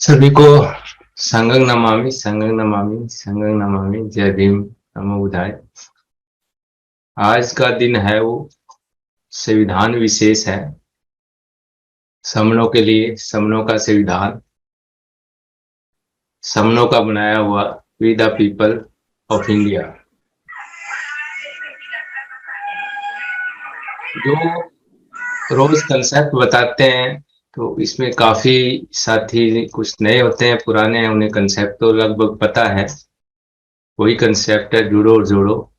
सभी को संगं नमामि संगं नमामि संगं नमामि। जय भीम, नमो बुद्धाय। आज का दिन है वो संविधान विशेष है, समनों के लिए, समनों का संविधान, समनों का बनाया हुआ, we the people of India. जो रोज कंसेप्ट बताते हैं तो इसमें काफी साथी कुछ नए होते हैं, पुराने हैं, उन्हें कंसेप्ट तो लगभग पता है। वही कंसेप्ट है, जुड़ो और जोड़ो।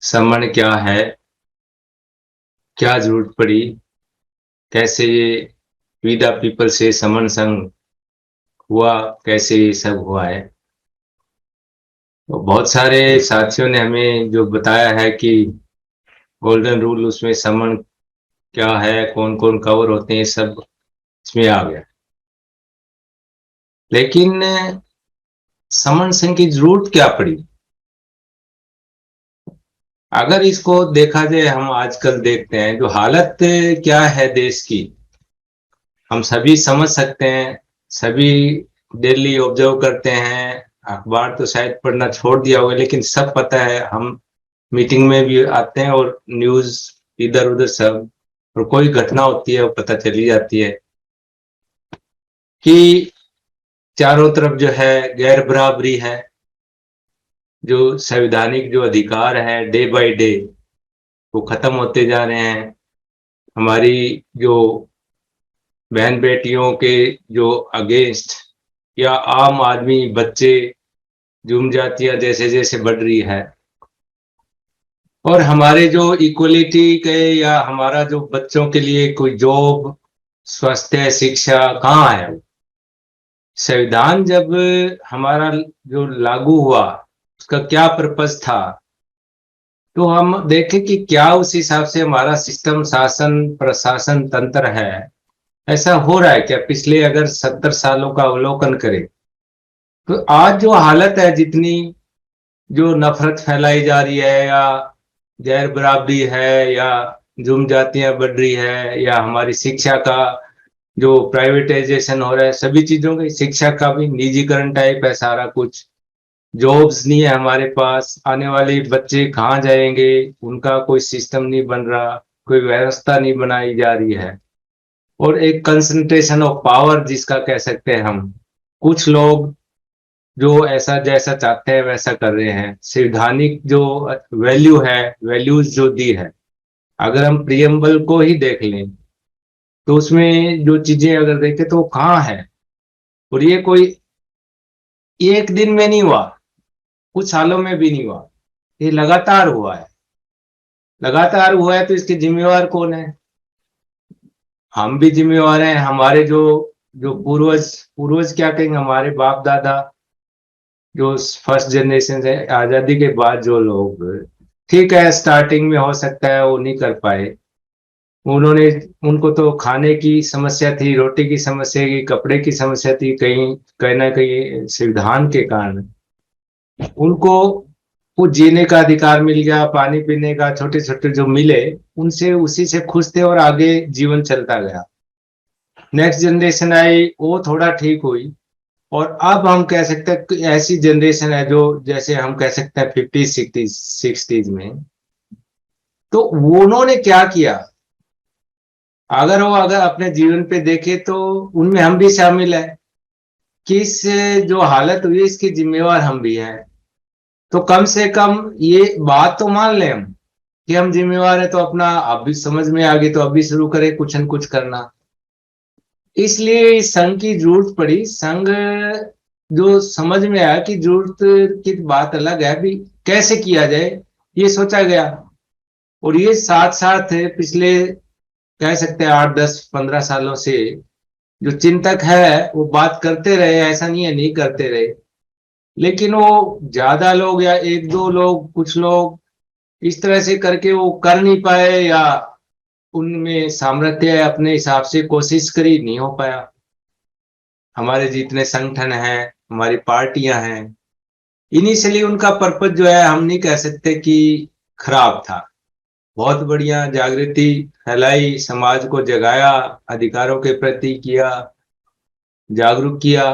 समन क्या है, क्या जरूरत पड़ी, कैसे ये वी द पीपल से समन संग हुआ, कैसे ये सब हुआ है। तो बहुत सारे साथियों ने हमें जो बताया है कि गोल्डन रूल, उसमें समन क्या है, कौन कौन कवर होते हैं, सब इसमें आ गया। लेकिन समन संघ की जरूरत क्या पड़ी? अगर इसको देखा जाए, हम आजकल देखते हैं जो हालत क्या है देश की, हम सभी समझ सकते हैं। सभी डेली ऑब्जर्व करते हैं। अखबार तो शायद पढ़ना छोड़ दिया होगा, लेकिन सब पता है। हम मीटिंग में भी आते हैं और न्यूज इधर उधर सब, और कोई घटना होती है वो पता चली जाती है कि चारों तरफ जो है गैर बराबरी है। जो संवैधानिक जो अधिकार है डे बाय डे वो खत्म होते जा रहे हैं। हमारी जो बहन बेटियों के जो अगेंस्ट, या आम आदमी, बच्चे, जुम जातियां जैसे जैसे बढ़ रही है, और हमारे जो इक्वलिटी के, या हमारा जो बच्चों के लिए कोई जॉब, स्वास्थ्य, शिक्षा कहाँ है? संविधान जब हमारा जो लागू हुआ, उसका क्या पर्पस था, तो हम देखें कि क्या उस हिसाब से हमारा सिस्टम, शासन, प्रशासन तंत्र है। ऐसा हो रहा है क्या? पिछले अगर 70 सालों का अवलोकन करें तो आज जो हालत है, जितनी जो नफरत फैलाई जा रही है, या गैर बराबरी है, या जुम जातियां बढ़ रही है, या हमारी शिक्षा का जो प्राइवेटाइजेशन हो रहा है, सभी चीजों की, शिक्षा का भी निजीकरण टाइप है सारा कुछ। जॉब्स नहीं है हमारे पास, आने वाले बच्चे कहाँ जाएंगे, उनका कोई सिस्टम नहीं बन रहा, कोई व्यवस्था नहीं बनाई जा रही है। और एक कंसंट्रेशन ऑफ पावर जिसका कह सकते हैं हम, कुछ लोग जो ऐसा जैसा चाहते हैं वैसा कर रहे हैं। संवैधानिक जो वैल्यू है, वैल्यूज जो दी है, अगर हम प्रियम्बल को ही देख लें तो उसमें जो चीजें अगर देखें तो वो कहाँ है। और ये कोई एक दिन में नहीं हुआ, कुछ सालों में भी नहीं हुआ, ये लगातार हुआ है। लगातार हुआ है तो इसके जिम्मेवार कौन है? हम भी जिम्मेवार हैं। हमारे जो जो पूर्वज, पूर्वज क्या कहेंगे, हमारे बाप दादा, जो फर्स्ट जनरेशन है आजादी के बाद जो लोग, ठीक है स्टार्टिंग में हो सकता है वो नहीं कर पाए, उन्होंने, उनको तो खाने की समस्या थी, रोटी की समस्या थी, कपड़े की समस्या थी, कहीं कहीं ना कहीं संविधान के कारण उनको वो जीने का अधिकार मिल गया, पानी पीने का, छोटे छोटे जो मिले, उनसे, उसी से खुश थे और आगे जीवन चलता गया। नेक्स्ट जनरेशन आई, वो थोड़ा ठीक हुई। और अब हम कह सकते हैं कि ऐसी जनरेशन है जो, जैसे हम कह सकते हैं 50 सिक्सटीज में, तो वो उन्होंने क्या किया, अगर वो अगर अपने जीवन पे देखे तो उनमें हम भी शामिल है कि इस जो हालत हुई इसकी जिम्मेवार हम भी हैं। तो कम से कम ये बात तो मान लें हम कि हम जिम्मेवार है, तो अपना अब भी समझ में आ गई तो अब भी शुरू करें कुछ न कुछ करना। इसलिए इस संघ की जरूरत पड़ी। संघ जो समझ में आया कि जरूरत की बात अलग है, अभी कैसे किया जाए ये सोचा गया। और ये साथ साथ पिछले कह सकते हैं 8 10 15 सालों से जो चिंतक है वो बात करते रहे, ऐसा नहीं है नहीं करते रहे, लेकिन वो ज्यादा लोग या एक दो लोग, कुछ लोग इस तरह से करके वो कर नहीं पाए, या उनमें सामर्थ्य अपने हिसाब से कोशिश करी, नहीं हो पाया। हमारे जितने संगठन हैं, हमारी पार्टियां हैं, इनिशियली उनका पर्पज जो है, हम नहीं कह सकते कि खराब था। बहुत बढ़िया जागृति फैलाई, समाज को जगाया, अधिकारों के प्रति किया, जागरूक किया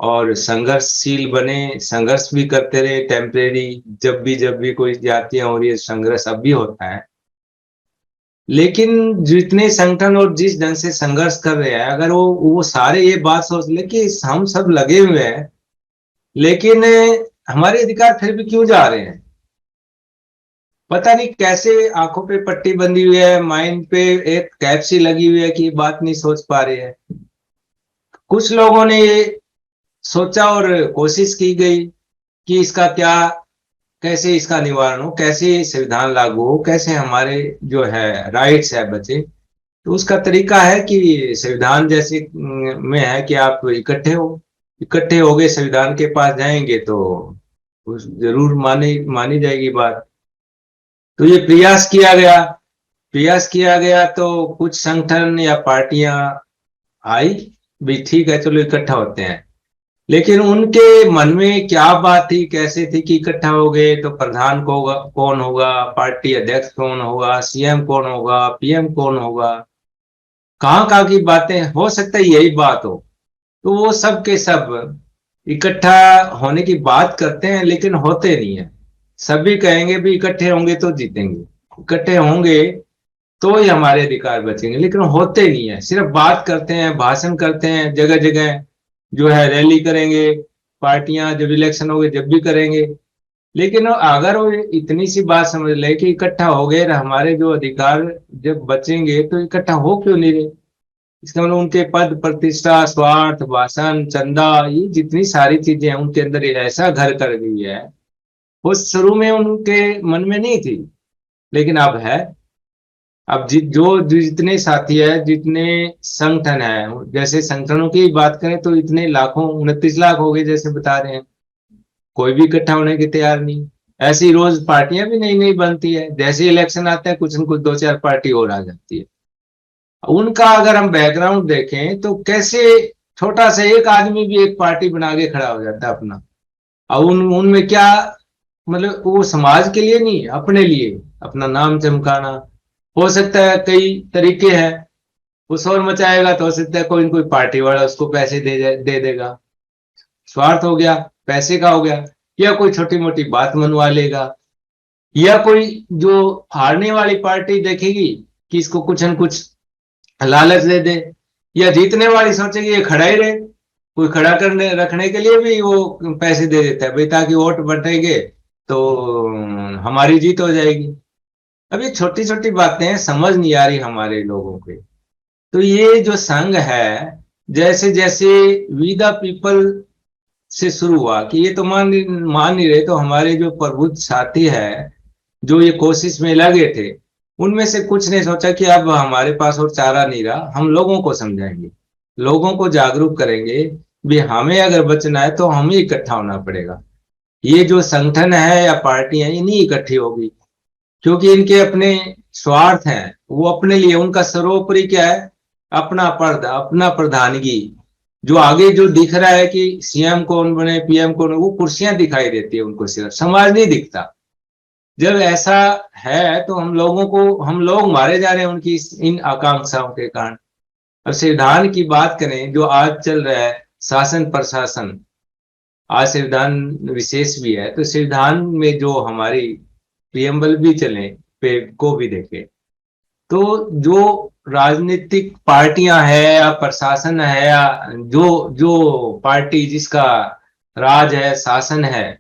और संघर्षशील बने, संघर्ष भी करते रहे टेम्परेरी, जब भी कोई जातियां हो रही है, संघर्ष अब भी होता है। लेकिन जितने संगठन और जिस ढंग से संघर्ष कर रहे हैं, अगर वो सारे ये बात सोच ले कि हम सब लगे हुए हैं, लेकिन हमारे अधिकार फिर भी क्यों जा रहे हैं? पता नहीं कैसे आंखों पे पट्टी बंधी हुई है, माइंड पे एक कैप सी लगी हुई है कि बात नहीं सोच पा रहे हैं। कुछ लोगों ने ये सोचा और कोशिश की गई कि इसका क्या, कैसे इसका निवारण हो, कैसे संविधान लागू हो, कैसे हमारे जो है राइट्स है बचे। तो उसका तरीका है कि संविधान जैसे में है कि आप इकट्ठे हो गए संविधान के पास जाएंगे तो जरूर मानी जाएगी बात। तो ये प्रयास किया गया तो कुछ संगठन या पार्टियां आई भी, ठीक है चलो इकट्ठा होते हैं। लेकिन उनके मन में क्या बात थी, कैसे थी कि इकट्ठा हो गए तो प्रधान को कौन होगा, पार्टी अध्यक्ष कौन होगा, सीएम कौन होगा, पीएम कौन होगा, कहाँ की बातें, हो सकता है यही बात हो। तो वो सब के सब इकट्ठा होने की बात करते हैं लेकिन होते नहीं है। सभी कहेंगे भी इकट्ठे होंगे तो जीतेंगे, इकट्ठे होंगे तो ही हमारे अधिकार बचेंगे, लेकिन होते नहीं है, सिर्फ बात करते हैं, भाषण करते हैं, जगह जगह जो है रैली करेंगे, पार्टियां जब इलेक्शन हो गए जब भी करेंगे। लेकिन अगर वो इतनी सी बात समझ ले कि इकट्ठा हो गए हमारे जो अधिकार जब बचेंगे, तो इकट्ठा हो क्यों नहीं रहे? इसका मतलब उनके पद प्रतिष्ठा, स्वार्थ, भाषण, चंदा, ये जितनी सारी चीजें हैं उनके अंदर ये ऐसा घर कर गई है, वो शुरू में उनके मन में नहीं थी लेकिन अब है। अब जितने साथी है, जितने संगठन है, जैसे संगठनों की बात करें तो इतने लाखों, 29 लाख हो गए जैसे बता रहे हैं, कोई भी इकट्ठा होने की तैयार नहीं। ऐसी रोज पार्टियां भी नई नई बनती है, जैसे इलेक्शन आते हैं कुछ न कुछ दो चार पार्टी और आ जाती है। उनका अगर हम बैकग्राउंड देखें तो कैसे छोटा सा एक आदमी भी एक पार्टी बना के खड़ा हो जाता है अपना। और उनमें क्या, मतलब वो समाज के लिए नहीं, अपने लिए अपना नाम चमकाना। हो सकता है कई तरीके हैं, वो शोर मचाएगा तो हो सकता है कोई न कोई पार्टी वाला उसको पैसे दे देगा, स्वार्थ हो गया, पैसे का हो गया। या कोई छोटी मोटी बात मनवा लेगा, या कोई जो हारने वाली पार्टी देखेगी कि इसको कुछ न कुछ लालच दे दे, या जीतने वाली सोचेगी ये खड़ा ही रहे, कोई खड़ा करने रखने के लिए भी वो पैसे दे देता है भाई, ताकि वोट बटेंगे तो हमारी जीत हो जाएगी। अब ये छोटी छोटी बातें समझ नहीं आ रही हमारे लोगों के। तो ये जो संघ है, जैसे जैसे वी द पीपल से शुरू हुआ कि ये तो मान नहीं रहे, तो हमारे जो प्रबुद्ध साथी है जो ये कोशिश में लगे थे, उनमें से कुछ ने सोचा कि अब हमारे पास और चारा नहीं रहा, हम लोगों को समझाएंगे, लोगों को जागरूक करेंगे भी हमें अगर बचना है तो हमें इकट्ठा होना पड़ेगा। ये जो संगठन है या पार्टी है ये नहीं इकट्ठी होगी, क्योंकि इनके अपने स्वार्थ हैं, वो अपने लिए, उनका सर्वोपरि क्या है, अपना पद, अपना प्रधानगी। जो आगे जो दिख रहा है कि सीएम कौन बने, पीएम कौन, वो कुर्सियां दिखाई देती है उनको, सिर्फ समाज नहीं दिखता। जब ऐसा है तो हम लोग मारे जा रहे हैं उनकी इन आकांक्षाओं के कारण। अब संविधान की बात करें जो आज चल रहा है, शासन प्रशासन, आज संविधान विशेष भी है, तो संविधान में जो हमारी प्रियम्बल भी चले पे को भी देखे, तो जो राजनीतिक पार्टियां हैं या प्रशासन है, या जो जो पार्टी जिसका राज है, शासन है,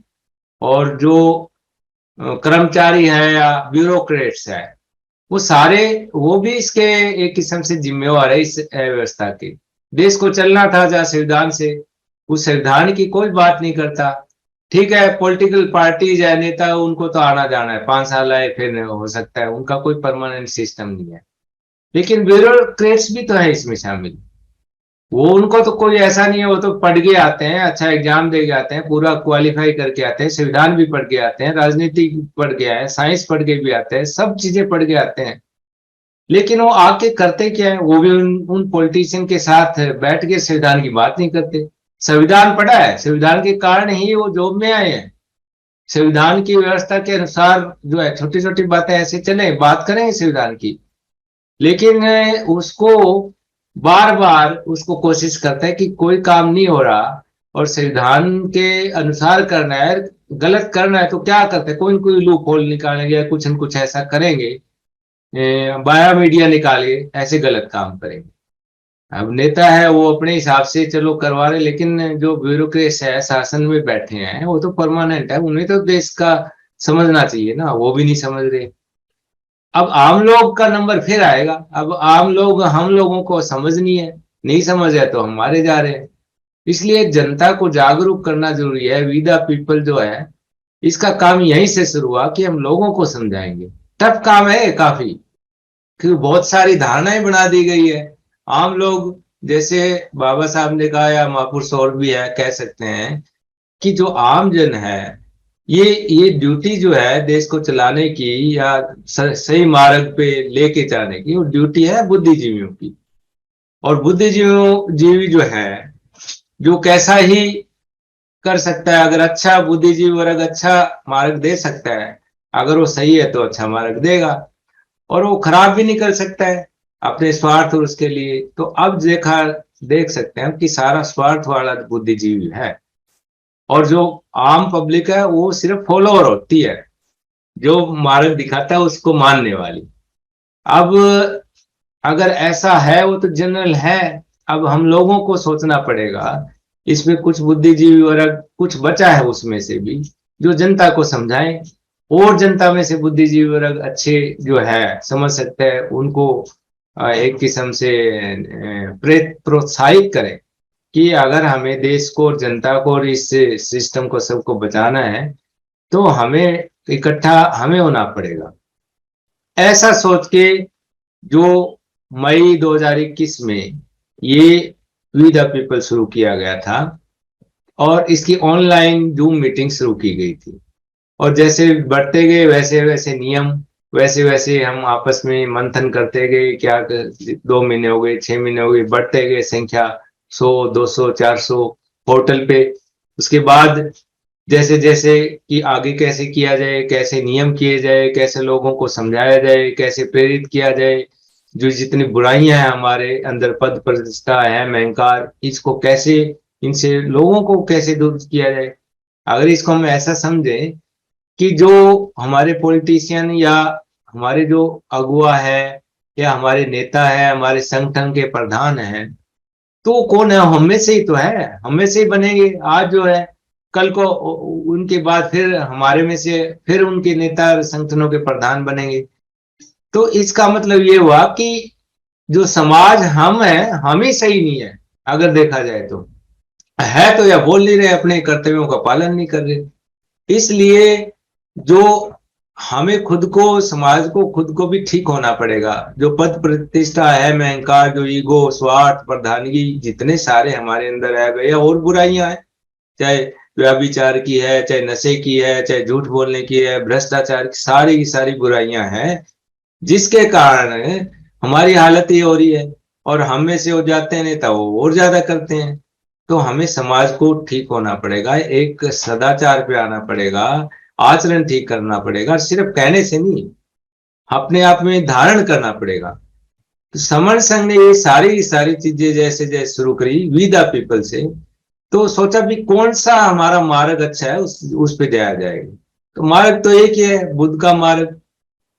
और जो कर्मचारी है या ब्यूरोक्रेट्स है, वो सारे, वो भी इसके एक किस्म से जिम्मेवार है इस व्यवस्था के। देश को चलना था जहाँ संविधान से, उस संविधान की कोई बात नहीं करता। ठीक है, पॉलिटिकल पार्टी या नेता उनको तो आना जाना है, 5 साल आए फिर हो सकता है, उनका कोई परमानेंट सिस्टम नहीं है। लेकिन ब्यूरोक्रेट्स भी तो है इसमें शामिल, वो उनको तो कोई ऐसा नहीं है, वो तो पढ़ के आते हैं, अच्छा एग्जाम दे के आते हैं, पूरा क्वालिफाई करके आते हैं, संविधान भी पढ़ के आते हैं, राजनीति पढ़ के आए, साइंस पढ़ के भी आते हैं, सब चीजें पढ़ के आते हैं। लेकिन वो आके करते क्या है, वो भी उन पॉलिटिशियन के साथ बैठ के संविधान की बात नहीं करते। संविधान पढ़ा है, संविधान के कारण ही वो जॉब में आए हैं। संविधान की व्यवस्था के अनुसार जो है छोटी छोटी बातें ऐसे चले, बात करें संविधान की, लेकिन उसको बार बार उसको कोशिश करता है कि कोई काम नहीं हो रहा और संविधान के अनुसार करना है, गलत करना है तो क्या करते हैं, कोई न कोई लूप होल निकालेंगे या कुछ न कुछ ऐसा करेंगे, बाया मीडिया निकाले, ऐसे गलत काम करेंगे। अब नेता है वो अपने हिसाब से चलो करवा रहे, लेकिन जो ब्यूरोक्रेट्स है शासन में बैठे हैं वो तो परमानेंट है, उन्हें तो देश का समझना चाहिए ना, वो भी नहीं समझ रहे। अब आम लोग का नंबर फिर आएगा, अब आम लोग हम लोगों को समझनी है, नहीं समझ है तो हम मारे जा रहे हैं। इसलिए जनता को जागरूक करना जरूरी है, वी द पीपल जो है, इसका काम यहीं से शुरू हुआ कि हम लोगों को समझाएंगे। टफ काम है काफी, क्योंकि बहुत सारी धारणाएं बना दी गई है। आम लोग, जैसे बाबा साहब ने कहा या महापुरुष और भी है कह सकते हैं, कि जो आम जन है, ये ड्यूटी जो है देश को चलाने की या सही मार्ग पे लेके जाने की, वो ड्यूटी है बुद्धिजीवियों की। और बुद्धिजीवियों जीवी जो है, जो कैसा ही कर सकता है, अगर अच्छा बुद्धिजीवी वर्ग अच्छा मार्ग दे सकता है, अगर वो सही है तो अच्छा मार्ग देगा, और वो खराब भी नहीं कर सकता है अपने स्वार्थ और उसके लिए। तो अब देख सकते हैं कि सारा स्वार्थ वाला बुद्धिजीवी है, और जो आम पब्लिक है वो सिर्फ फॉलोअर होती है, जो मार्ग दिखाता है उसको मानने वाली। अब अगर ऐसा है, वो तो जनरल है। अब हम लोगों को सोचना पड़ेगा, इसमें कुछ बुद्धिजीवी वर्ग कुछ बचा है उसमें से भी, जो जनता को समझाएं, और जनता में से बुद्धिजीवी वर्ग अच्छे जो है समझ सकते हैं, उनको एक किस्म से प्रोत्साहित करें कि अगर हमें देश को और जनता को और इस सिस्टम को सबको बचाना है, तो हमें इकट्ठा हमें होना पड़ेगा। ऐसा सोच के जो मई 2021 में ये वी द पीपल शुरू किया गया था, और इसकी ऑनलाइन जूम मीटिंग शुरू की गई थी। और जैसे बढ़ते गए वैसे वैसे नियम, वैसे वैसे हम आपस में मंथन करते गए, क्या 2 महीने हो गए, 6 महीने हो गए, बढ़ते गए संख्या, 100, 200, 400 पोर्टल पे। उसके बाद जैसे जैसे कि आगे कैसे किया जाए, कैसे नियम किए जाए, कैसे लोगों को समझाया जाए, कैसे प्रेरित किया जाए, जो जितनी बुराइयां हैं हमारे अंदर, पद प्रतिष्ठा है, अहंकार, इसको कैसे, इनसे लोगों को कैसे दूर किया जाए। अगर इसको हम ऐसा समझें कि जो हमारे पॉलिटिशियन या हमारे जो अगुआ है या हमारे नेता है, हमारे संगठन के प्रधान हैं, तो वो कौन है, हम में से ही तो है, हम में से ही बनेंगे। आज जो है, कल को उनके बाद फिर हमारे में से फिर उनके नेता संगठनों के प्रधान बनेंगे। तो इसका मतलब ये हुआ कि जो समाज हम है, हम ही सही नहीं है, अगर देखा जाए तो है तो, या बोल नहीं रहे, अपने कर्तव्यों का पालन नहीं कर रहे। इसलिए जो हमें खुद को, समाज को खुद को भी ठीक होना पड़ेगा। जो पद प्रतिष्ठा है, अहंकार, जो ईगो, स्वार्थ, प्रधानगी, जितने सारे हमारे अंदर है भैया, और बुराइयां हैं, चाहे व्यभिचार की है, चाहे नशे की है, चाहे झूठ बोलने की है, भ्रष्टाचार की, सारी बुराइयां हैं, जिसके कारण हमारी हालत ये हो रही है। और हम में से हो जाते हैं नेता, वो और ज्यादा करते हैं। तो हमें समाज को ठीक होना पड़ेगा, एक सदाचार पे आना पड़ेगा, आचरण ठीक करना पड़ेगा, सिर्फ कहने से नहीं, अपने आप में धारण करना पड़ेगा। तो समर संघ ने ये सारी चीजें जैसे जैसे शुरू करी वी द पीपल से, तो सोचा भी कौन सा हमारा मार्ग अच्छा है, उस पे जाया जाएगा। तो मार्ग तो एक ही है, बुद्ध का मार्ग।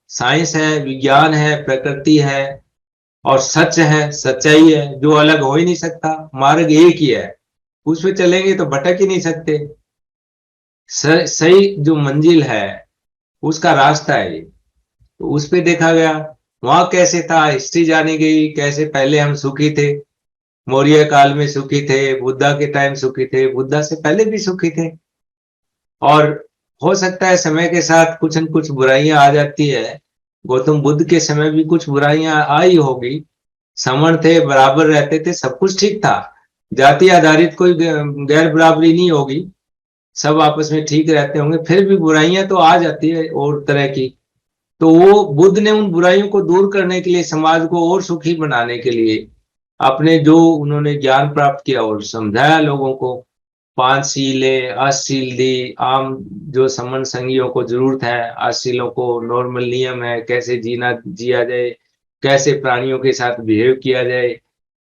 साइंस है, विज्ञान है, प्रकृति है, और सच है, सच्चाई है, जो अलग हो ही नहीं सकता। मार्ग एक ही है, उस पे चलेंगे तो भटक ही नहीं सकते। सही जो मंजिल है, उसका रास्ता है ये। तो उस पे देखा गया, वहां कैसे था, हिस्ट्री जानी गई, कैसे पहले हम सुखी थे, मौर्य काल में सुखी थे, बुद्धा के टाइम सुखी थे, बुद्धा से पहले भी सुखी थे। और हो सकता है समय के साथ कुछ न कुछ बुराइयां आ जाती है, गौतम बुद्ध के समय भी कुछ बुराइयां आई होगी, समान थे, बराबर रहते थे, सब कुछ ठीक था, जाति आधारित कोई गैर बराबरी नहीं होगी, सब आपस में ठीक रहते होंगे, फिर भी बुराइयां तो आ जाती है और तरह की। तो वो बुद्ध ने उन बुराइयों को दूर करने के लिए, समाज को और सुखी बनाने के लिए, अपने जो उन्होंने ज्ञान प्राप्त किया और समझाया लोगों को, 5 शीलें, अष्टशील दी, आम जो समन संगियों को जरूरत है, अष्टशीलों को नॉर्मल नियम है, कैसे जीना जिया जाए, कैसे प्राणियों के साथ बिहेव किया जाए,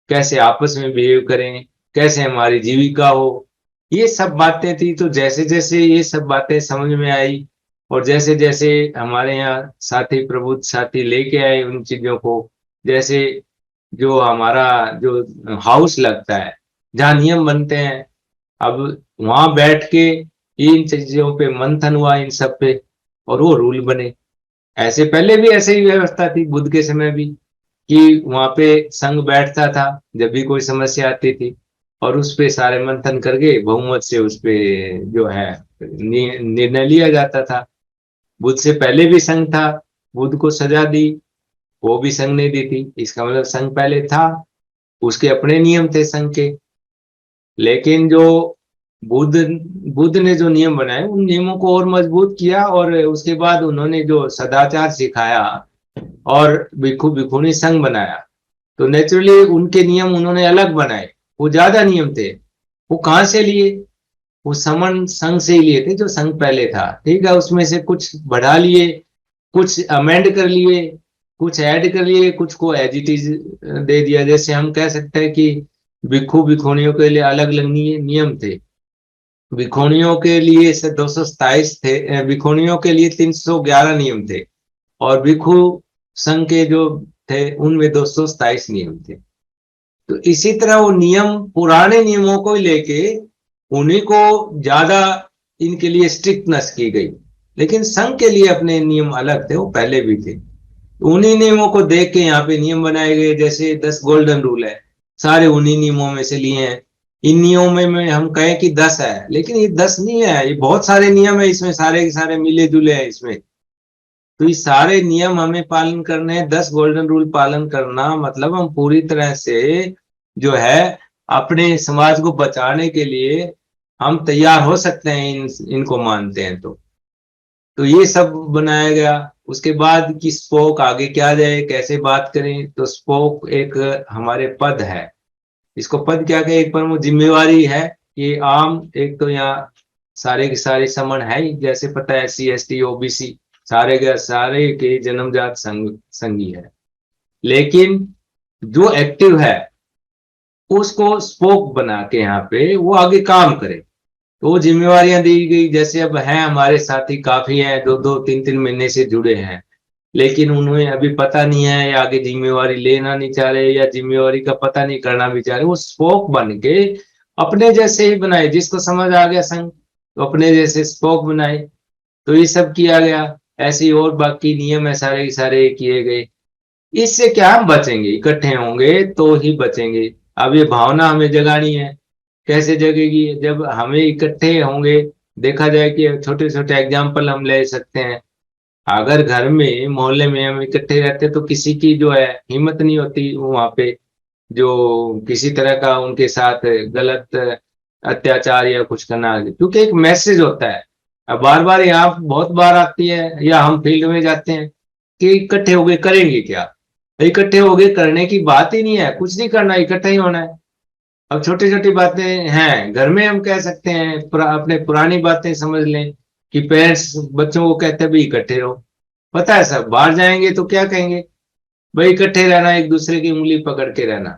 कैसे आपस में बिहेव करें, कैसे हमारी जीविका हो, ये सब बातें थी। तो जैसे जैसे ये सब बातें समझ में आई और जैसे जैसे हमारे यहाँ साथी प्रबुद्ध साथी लेके आए उन चीजों को, जैसे जो हमारा जो हाउस लगता है जहाँ नियम बनते हैं, अब वहां बैठ के इन चीजों पे मंथन हुआ इन सब पे और वो रूल बने। ऐसे पहले भी ऐसे ही व्यवस्था थी बुद्ध के समय भी, कि वहां पे संघ बैठता था जब भी कोई समस्या आती थी और उस पे सारे मंथन करके बहुमत से उस पे जो है निर्णय लिया जाता था। बुद्ध से पहले भी संघ था, बुद्ध को सजा दी, वो भी संघ ने दी थी, इसका मतलब संघ पहले था, उसके अपने नियम थे संघ के। लेकिन जो बुद्ध बुद्ध ने जो नियम बनाए उन नियमों को और मजबूत किया और उसके बाद उन्होंने जो सदाचार सिखाया और भिक्षु भिक्षुणी संघ बनाया, तो नेचुरली उनके नियम उन्होंने अलग बनाए। वो ज्यादा नियम थे, वो कहाँ से लिए? वो समन संघ से ही लिए थे जो संघ पहले था, ठीक है। उसमें से कुछ बढ़ा लिए, कुछ अमेंड कर लिए, कुछ ऐड कर लिए, कुछ को एज इट इज दे दिया। जैसे हम कह सकते हैं कि भिक्षु भिक्षुणियों के लिए अलग अलग नियम थे। भिक्षुणियों के लिए से 227 थे, भिक्षुणियों के लिए 311 नियम थे और भिक्षु संघ के जो थे उनमें 227 नियम थे। तो इसी तरह वो नियम पुराने नियमों को लेके उन्हीं को ज्यादा इनके लिए स्ट्रिक्टनेस की गई, लेकिन संघ के लिए अपने नियम अलग थे, वो पहले भी थे। तो उन्हीं नियमों को देख के यहाँ पे नियम बनाए गए। जैसे 10 गोल्डन रूल है, सारे उन्हीं नियमों में से लिए हैं। इन नियमों में हम कहें कि 10 है, लेकिन ये 10 नहीं है, ये बहुत सारे नियम है इसमें, सारे के सारे मिले जुले हैं इसमें। तो ये सारे नियम हमें पालन करने हैं। 10 गोल्डन रूल पालन करना मतलब हम पूरी तरह से जो है अपने समाज को बचाने के लिए हम तैयार हो सकते हैं, इनको मानते हैं तो ये सब बनाया गया। उसके बाद की स्पोक आगे क्या जाए, कैसे बात करें, तो स्पोक एक हमारे पद है। इसको पद क्या कहे, एक प्रमुख जिम्मेवारी है कि आम एक तो यहाँ सारे के सारे समण है ही, जैसे पता है SC ST OBC सारे के सारे के जन्मजात संगी है। लेकिन जो एक्टिव है उसको स्पोक बना के यहाँ पे वो आगे काम करे, तो वो जिम्मेवारियां दी गई। जैसे अब हैं हमारे साथी काफी हैं, 2 2 3 3 महीने से जुड़े हैं, लेकिन उन्हें अभी पता नहीं है या आगे जिम्मेवारी लेना नहीं चाह रहे या जिम्मेवारी का पता नहीं करना भी चाह रहे। वो स्पोक बन के अपने जैसे ही बनाए, जिसको समझ आ गया संग तो अपने जैसे स्पोक बनाए। तो ये सब किया गया। ऐसे ही और बाकी नियम है सारे के सारे किए गए। इससे क्या हम बचेंगे, इकट्ठे होंगे तो ही बचेंगे। अब ये भावना हमें जगानी है, कैसे जगेगी? जब हमें इकट्ठे होंगे। देखा जाए कि छोटे छोटे एग्जाम्पल हम ले सकते हैं। अगर घर में मोहल्ले में हम इकट्ठे रहते तो किसी की जो है हिम्मत नहीं होती वहां पे जो किसी तरह का उनके साथ गलत अत्याचार या कुछ करना, क्योंकि एक मैसेज होता है। अब बार बार यहाँ बहुत बार आती है या हम फील्ड में जाते हैं कि इकट्ठे हो गए करेंगे क्या? इकट्ठे हो गए करने की बात ही नहीं है, कुछ नहीं करना, इकट्ठा ही होना है। अब छोटी छोटी बातें हैं घर में हम कह सकते हैं, अपने पुरानी बातें समझ लें कि पेरेंट्स बच्चों को कहते हैं भाई इकट्ठे रहो। पता है सब बाहर जाएंगे तो क्या कहेंगे, भाई इकट्ठे रहना, एक दूसरे की उंगली पकड़ के रहना।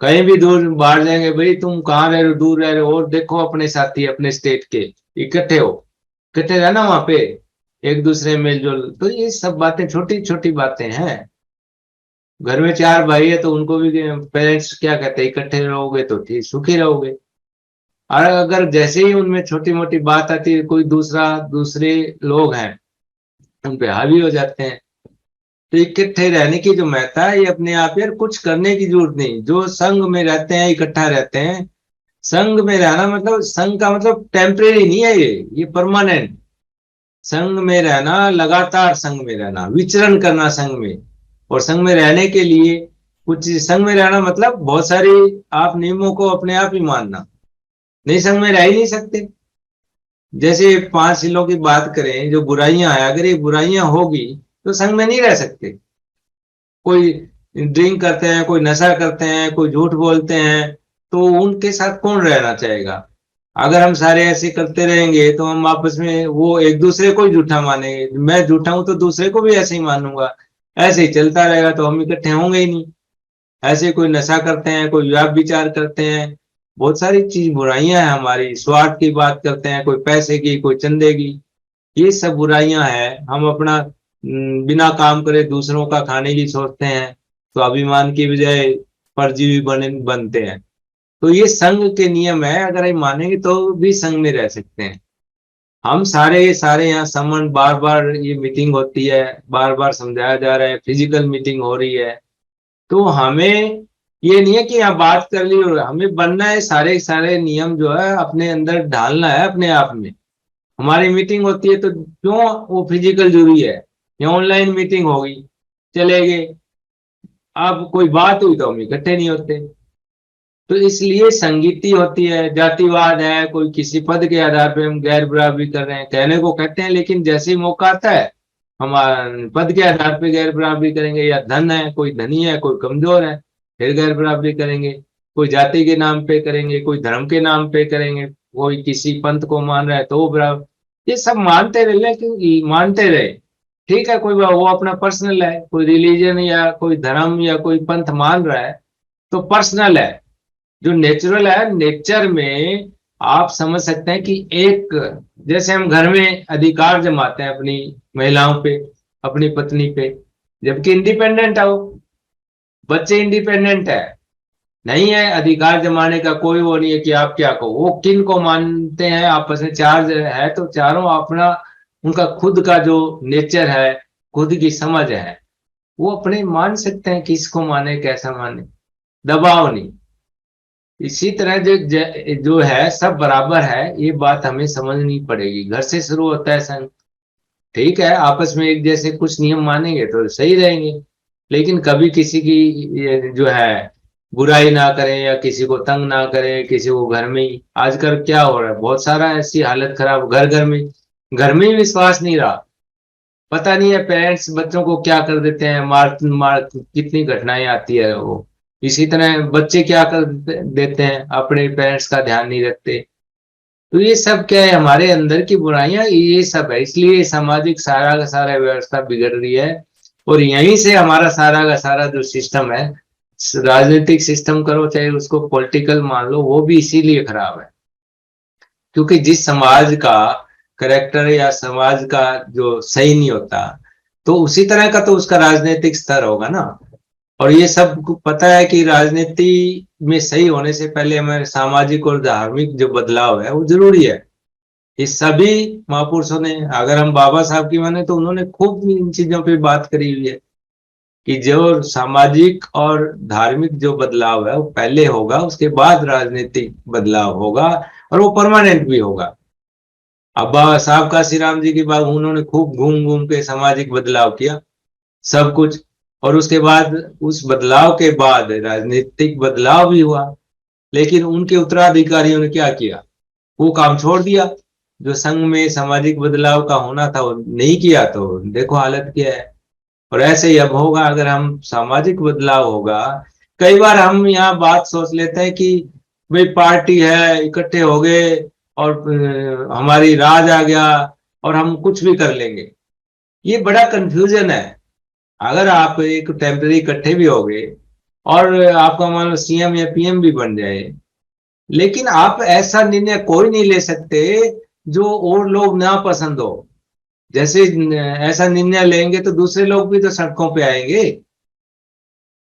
कहीं भी दूर बाहर जाएंगे, भाई तुम कहाँ रह रहे हो, दूर रह रहे हो, और देखो अपने साथी अपने स्टेट के, इकट्ठे हो, इकट्ठे रहना वहां पे, एक दूसरे में मिलजुल। तो ये सब बातें छोटी छोटी बातें हैं। घर में 4 भाई है तो उनको भी पेरेंट्स क्या कहते हैं, इकट्ठे रहोगे तो ठीक सुखी रहोगे। और अगर जैसे ही उनमें छोटी मोटी बात आती है, कोई दूसरे लोग हैं उन पे हावी हो जाते हैं। तो इकट्ठे रहने की जो महत्ता है ये अपने आप, यार कुछ करने की जरूरत नहीं। जो संघ में रहते हैं इकट्ठा रहते हैं, संघ में रहना मतलब संघ का मतलब टेम्परेरी नहीं है, ये परमानेंट। संघ में रहना, लगातार संघ में रहना, विचरण करना संघ में। और संघ में रहने के लिए कुछ, संघ में रहना मतलब बहुत सारी आप नियमों को अपने आप ही मानना, नहीं संघ में रह ही नहीं सकते। जैसे 5 जिलों की बात करें, जो बुराइयां हैं, अगर ये बुराइयां होगी तो संघ में नहीं रह सकते। कोई ड्रिंक करते हैं, कोई नशा करते हैं, कोई झूठ बोलते हैं, तो उनके साथ कौन रहना चाहेगा? अगर हम सारे ऐसे करते रहेंगे तो हम आपस में वो एक दूसरे को ही झूठा मानेंगे। मैं झूठा हूं तो दूसरे को भी ऐसे ही मानूंगा, ऐसे ही चलता रहेगा तो हम इकट्ठे होंगे ही नहीं। ऐसे कोई नशा करते हैं, कोई व्यभिचार करते हैं, बहुत सारी चीज बुराइयां हैं हमारी, स्वार्थ की बात करते हैं, कोई पैसे की, कोई चंदे की, ये सब बुराइयां हैं। हम अपना बिना काम करे दूसरों का खाने की सोचते हैं, तो अभिमान की बजाय परजीवी बनते हैं। तो ये संघ के नियम है, अगर हम मानेंगे तो भी संघ में रह सकते हैं। हम सारे सारे यहाँ समन, बार बार ये मीटिंग होती है, बार बार समझाया जा रहा है, फिजिकल मीटिंग हो रही है। तो हमें ये नहीं है कि यहाँ बात कर ली, और हमें बनना है, सारे सारे नियम जो है अपने अंदर ढालना है अपने आप में। हमारी मीटिंग होती है तो क्यों वो फिजिकल जरूरी है, या ऑनलाइन मीटिंग होगी, चले गए, अब कोई बात हुई तो हम इकट्ठे नहीं होते। तो इसलिए संगीति होती है, जातिवाद है, कोई किसी पद के आधार पे हम गैर बराबरी कर रहे हैं, कहने को कहते हैं, लेकिन जैसे ही मौका आता है हम पद के आधार पे गैर बराबरी करेंगे, या धन है, कोई धनी है कोई कमजोर है, फिर गैर बराबरी करेंगे, कोई जाति के नाम पे करेंगे, कोई धर्म के नाम पे करेंगे, कोई किसी पंथ को मान रहा है तो वो बराबर। ये सब मानते रहे, क्योंकि मानते रहे, ठीक है, कोई वो अपना पर्सनल है, कोई रिलीजन या कोई धर्म या कोई पंथ मान रहा है तो पर्सनल है। जो नेचुरल है, नेचर में आप समझ सकते हैं कि एक, जैसे हम घर में अधिकार जमाते हैं अपनी महिलाओं पे, अपनी पत्नी पे, जबकि इंडिपेंडेंट है वो, बच्चे इंडिपेंडेंट है, नहीं है अधिकार जमाने का कोई वो नहीं है कि आप क्या कहो, वो किन को मानते हैं आपस में, चार है तो चारों अपना, उनका खुद का जो नेचर है, खुद की समझ है, वो अपने मान सकते हैं, किसको माने कैसा माने, दबाव नहीं। इसी तरह जो है सब बराबर है, ये बात हमें समझनी पड़ेगी, घर से शुरू होता है संघ। ठीक है, आपस में एक जैसे कुछ नियम मानेंगे तो सही रहेंगे, लेकिन कभी किसी की ये जो है बुराई ना करें, या किसी को तंग ना करें, किसी को घर में ही, आजकल क्या हो रहा है, बहुत सारा ऐसी हालत खराब, घर में ही विश्वास नहीं रहा, पता नहीं है पेरेंट्स बच्चों को क्या कर देते हैं, मार मार कितनी घटनाएं आती है वो। इसी तरह बच्चे क्या कर देते हैं, अपने पेरेंट्स का ध्यान नहीं रखते। तो ये सब क्या है, हमारे अंदर की बुराइयां ये सब है, इसलिए सामाजिक सारा का सारा व्यवस्था बिगड़ रही है। और यहीं से हमारा सारा का सारा जो सिस्टम है, राजनीतिक सिस्टम करो चाहे उसको पॉलिटिकल मान लो, वो भी इसीलिए खराब है, क्योंकि जिस समाज का करेक्टर या समाज का जो सही नहीं होता, तो उसी तरह का तो उसका राजनीतिक स्तर होगा ना। और ये सब पता है कि राजनीति में सही होने से पहले हमारे सामाजिक और धार्मिक जो बदलाव है वो जरूरी है। इस सभी महापुरुषों ने, अगर हम बाबा साहब की माने तो उन्होंने खूब इन चीजों पे बात करी हुई है, कि जो सामाजिक और धार्मिक जो बदलाव है वो पहले होगा, उसके बाद राजनीतिक बदलाव होगा, और वो परमानेंट भी होगा। अब बाबा साहब काशी राम जी की बात, उन्होंने खूब घूम घूम के सामाजिक बदलाव किया, सब कुछ, और उसके बाद उस बदलाव के बाद राजनीतिक बदलाव भी हुआ, लेकिन उनके उत्तराधिकारियों ने क्या किया, वो काम छोड़ दिया, जो संघ में सामाजिक बदलाव का होना था वो नहीं किया, तो देखो हालत क्या है। और ऐसे ही अब होगा, अगर हम सामाजिक बदलाव होगा, कई बार हम यहाँ बात सोच लेते हैं कि भाई पार्टी है, इकट्ठे हो गए, और हमारी राज आ गया, और हम कुछ भी कर लेंगे। ये बड़ा कंफ्यूजन है। अगर आप एक टेम्पररी इकट्ठे भी हो गए, और आपका मान लो सीएम या पीएम भी बन जाए, लेकिन आप ऐसा निर्णय कोई नहीं ले सकते जो और लोग ना पसंद हो। जैसे ऐसा निर्णय लेंगे तो दूसरे लोग भी तो सड़कों पे आएंगे,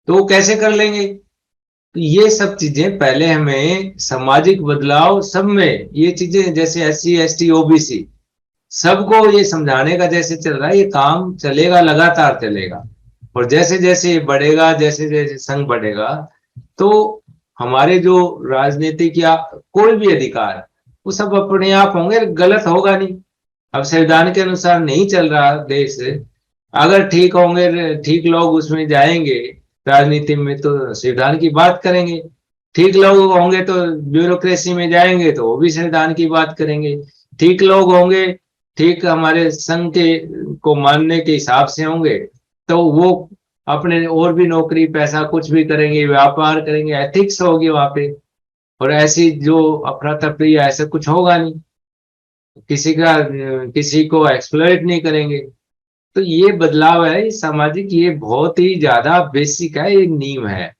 तो वो कैसे कर लेंगे। तो ये सब चीजें पहले हमें, सामाजिक बदलाव सब में ये चीजें, जैसे SC ST OBC, सबको ये समझाने का जैसे चल रहा है, ये काम चलेगा, लगातार चलेगा। और जैसे जैसे ये बढ़ेगा, जैसे जैसे संघ बढ़ेगा, तो हमारे जो राजनीतिक या कोई भी अधिकार, वो सब अपने आप होंगे, गलत होगा नहीं। अब संविधान के अनुसार नहीं चल रहा देश, अगर ठीक होंगे, ठीक लोग उसमें जाएंगे राजनीति में, तो संविधान की बात करेंगे, ठीक लोग होंगे तो ब्यूरोक्रेसी में जाएंगे तो वो भी संविधान की बात करेंगे, ठीक लोग होंगे, ठीक हमारे संघ के को मानने के हिसाब से होंगे, तो वो अपने और भी नौकरी पैसा कुछ भी करेंगे, व्यापार करेंगे, एथिक्स होगी वहां पे। और ऐसी जो अफरा तफरी ऐसा कुछ होगा नहीं, किसी को एक्सप्लॉइट नहीं करेंगे। तो ये बदलाव है, ये सामाजिक, ये बहुत ही ज्यादा बेसिक है, ये नींव है।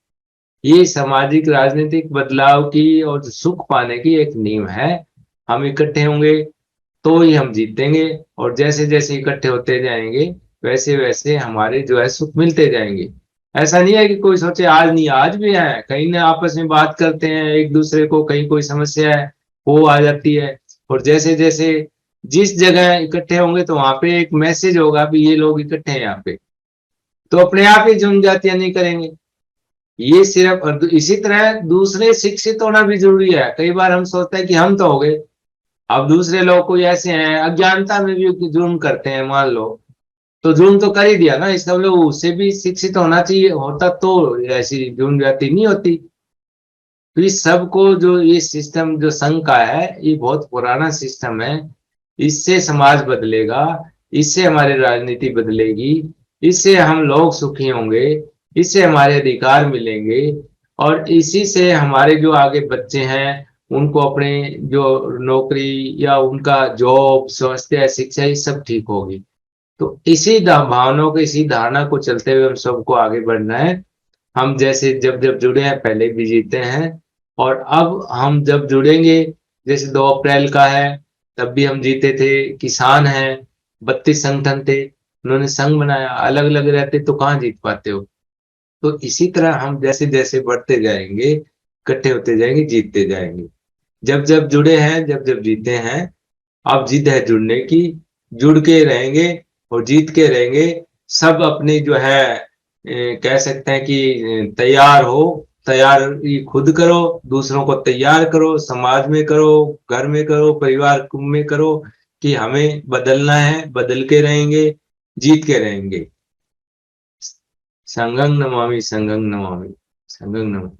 ये सामाजिक राजनीतिक बदलाव की और सुख पाने की एक नींव है। हम इकट्ठे होंगे तो ही हम जीतेंगे, और जैसे जैसे इकट्ठे होते जाएंगे वैसे वैसे हमारे जो है सुख मिलते जाएंगे। ऐसा नहीं है कि कोई सोचे आज नहीं, आज भी है, कहीं ना आपस में बात करते हैं एक दूसरे को, कहीं कोई समस्या है वो आ जाती है। और जैसे जैसे जिस जगह इकट्ठे होंगे तो वहां पे एक मैसेज होगा भी ये लोग इकट्ठे हैं यहाँ पे, तो अपने आप ही जनजातियां नहीं करेंगे। ये सिर्फ, और इसी तरह दूसरे शिक्षित होना भी जरूरी है। कई बार हम सोचते हैं कि हम तो हो गए, अब दूसरे लोग कोई ऐसे हैं अज्ञानता में भी जुर्म करते हैं मान लो, तो जुर्म तो कर ही दिया ना, इसका मतलब उससे भी शिक्षित होना चाहिए, होता तो ऐसी जुर्म जाति नहीं होती। तो इस सबको, जो ये सिस्टम जो संघ का है ये बहुत पुराना सिस्टम है। इससे समाज बदलेगा, इससे हमारी राजनीति बदलेगी, इससे हम लोग सुखी होंगे, इससे हमारे अधिकार मिलेंगे, और इसी से हमारे जो आगे बच्चे हैं उनको अपने जो नौकरी या उनका जॉब, स्वास्थ्य, शिक्षा, ये सब ठीक होगी। तो इसी भावनाओं को, इसी धारणा को चलते हुए हम सबको आगे बढ़ना है। हम जैसे जब जब जुड़े हैं पहले भी जीते हैं, और अब हम जब जुड़ेंगे, जैसे 2 अप्रैल का है तब भी हम जीते थे। किसान हैं, 32 संगठन थे, उन्होंने संघ बनाया, अलग अलग रहते तो कहाँ जीत पाते हो। तो इसी तरह हम जैसे जैसे बढ़ते जाएंगे, इकट्ठे होते जाएंगे, जीतते जाएंगे। जब जब जुड़े हैं, जब जब जीते हैं, अब जिद है जुड़ने की, जुड़ के रहेंगे और जीत के रहेंगे। सब अपनी जो है कह सकते हैं कि तैयार हो, तैयारी खुद करो, दूसरों को तैयार करो, समाज में करो, घर में करो, परिवार में करो, कि हमें बदलना है, बदल के रहेंगे, जीत के रहेंगे। संघं नमामि, संघं नमामि, संघं नमामि।